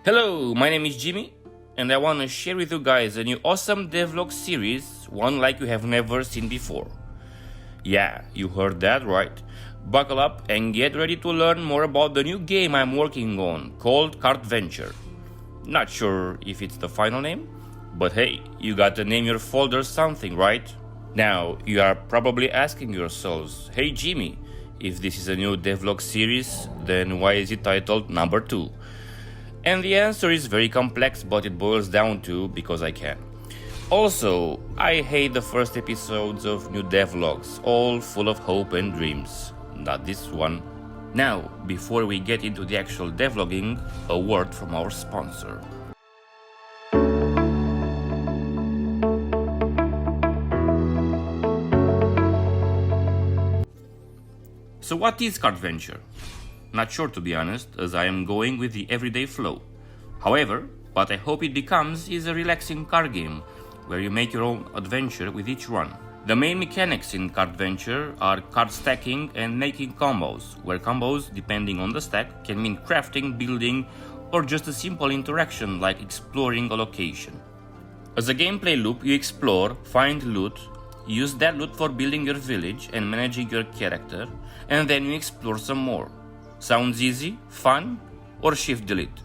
Hello, my name is Jimmy, and I want to share with you guys a new awesome devlog series, one like you have never seen before. Yeah, you heard that right. Buckle up and get ready to learn more about the new game I'm working on, called KardVenture. Not sure if it's the final name, but hey, you gotta name your folder something, right? Now, you are probably asking yourselves, hey Jimmy, if this is a new devlog series, then why is it titled number 2? And the answer is very complex, but it boils down to because I can. Also, I hate the first episodes of new devlogs, all full of hope and dreams. Not this one. Now, before we get into the actual devlogging, a word from our sponsor. So what is KardVenture? Not sure, to be honest, as I am going with the everyday flow. However, what I hope it becomes is a relaxing card game where you make your own adventure with each run. The main mechanics in KardVenture are card stacking and making combos, where combos, depending on the stack, can mean crafting, building, or just a simple interaction like exploring a location. As a gameplay loop, you explore, find loot, use that loot for building your village and managing your character, and then you explore some more. Sounds easy, fun, or shift delete?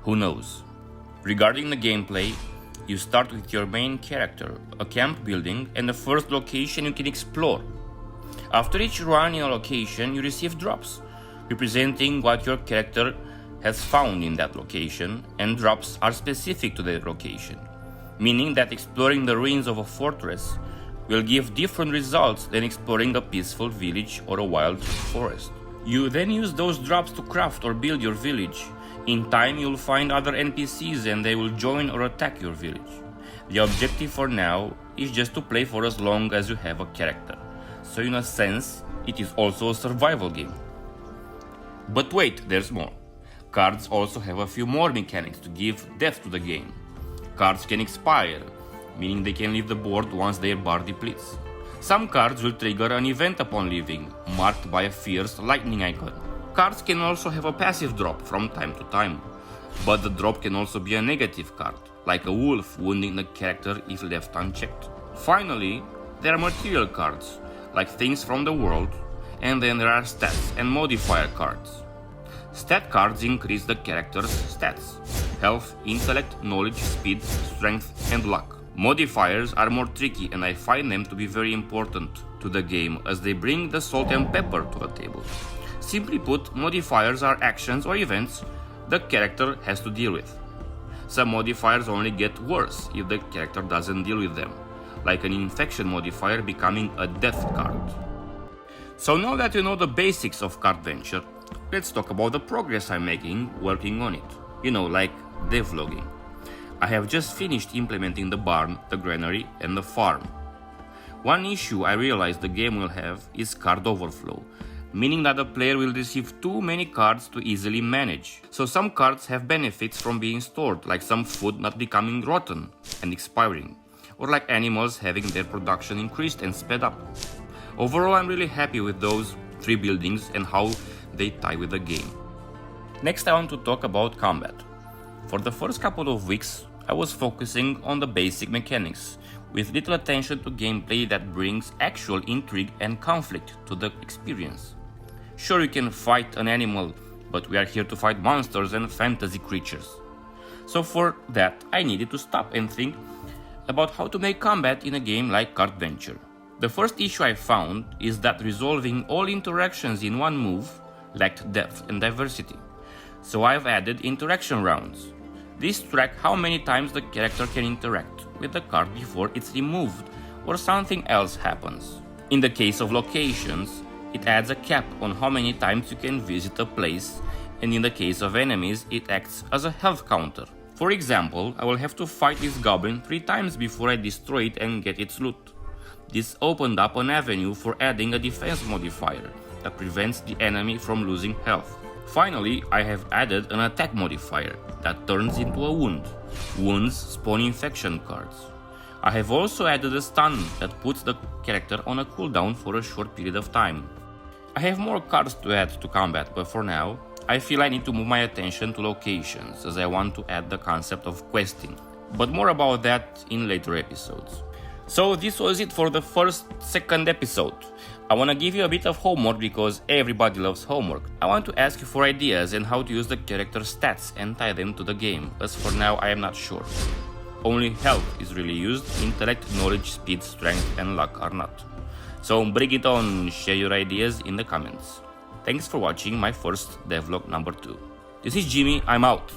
Who knows? Regarding the gameplay, you start with your main character, a camp building, and the first location you can explore. After each run in a location, you receive drops, representing what your character has found in that location, and drops are specific to that location, meaning that exploring the ruins of a fortress will give different results than exploring a peaceful village or a wild forest. You then use those drops to craft or build your village. In time, you'll find other NPCs and they will join or attack your village. The objective for now is just to play for as long as you have a character. So in a sense, it is also a survival game. But wait, there's more. Cards also have a few more mechanics to give depth to the game. Cards can expire, meaning they can leave the board once their bar depletes. Some cards will trigger an event upon leaving, marked by a fierce lightning icon. Cards can also have a passive drop from time to time, but the drop can also be a negative card, like a wolf wounding the character if left unchecked. Finally, there are material cards, like things from the world, and then there are stats and modifier cards. Stat cards increase the character's stats: health, intellect, knowledge, speed, strength, and luck. Modifiers are more tricky, and I find them to be very important to the game as they bring the salt and pepper to the table. Simply put, modifiers are actions or events the character has to deal with. Some modifiers only get worse if the character doesn't deal with them, like an infection modifier becoming a death card. So now that you know the basics of KardVenture, let's talk about the progress I'm making working on it. Like devlogging. I have just finished implementing the barn, the granary, and the farm. One issue I realized the game will have is card overflow, meaning that the player will receive too many cards to easily manage. So some cards have benefits from being stored, like some food not becoming rotten and expiring, or like animals having their production increased and sped up. Overall, I'm really happy with those 3 buildings and how they tie with the game. Next, I want to talk about combat. For the first couple of weeks, I was focusing on the basic mechanics, with little attention to gameplay that brings actual intrigue and conflict to the experience. Sure, you can fight an animal, but we are here to fight monsters and fantasy creatures. So for that, I needed to stop and think about how to make combat in a game like KardVenture. The first issue I found is that resolving all interactions in one move lacked depth and diversity. So I've added interaction rounds. These track how many times the character can interact with the card before it's removed or something else happens. In the case of locations, it adds a cap on how many times you can visit a place, and in the case of enemies, it acts as a health counter. For example, I will have to fight this goblin 3 times before I destroy it and get its loot. This opened up an avenue for adding a defense modifier that prevents the enemy from losing health. Finally, I have added an attack modifier that turns into a wound. Wounds spawn infection cards. I have also added a stun that puts the character on a cooldown for a short period of time. I have more cards to add to combat, but for now, I feel I need to move my attention to locations, as I want to add the concept of questing, but more about that in later episodes. So this was it for the second episode. I want to give you a bit of homework because everybody loves homework. I want to ask you for ideas and how to use the character stats and tie them to the game, as for now I am not sure. Only health is really used, intellect, knowledge, speed, strength and luck are not. So bring it on, share your ideas in the comments. Thanks for watching my first devlog number 2. This is Jimmy, I'm out.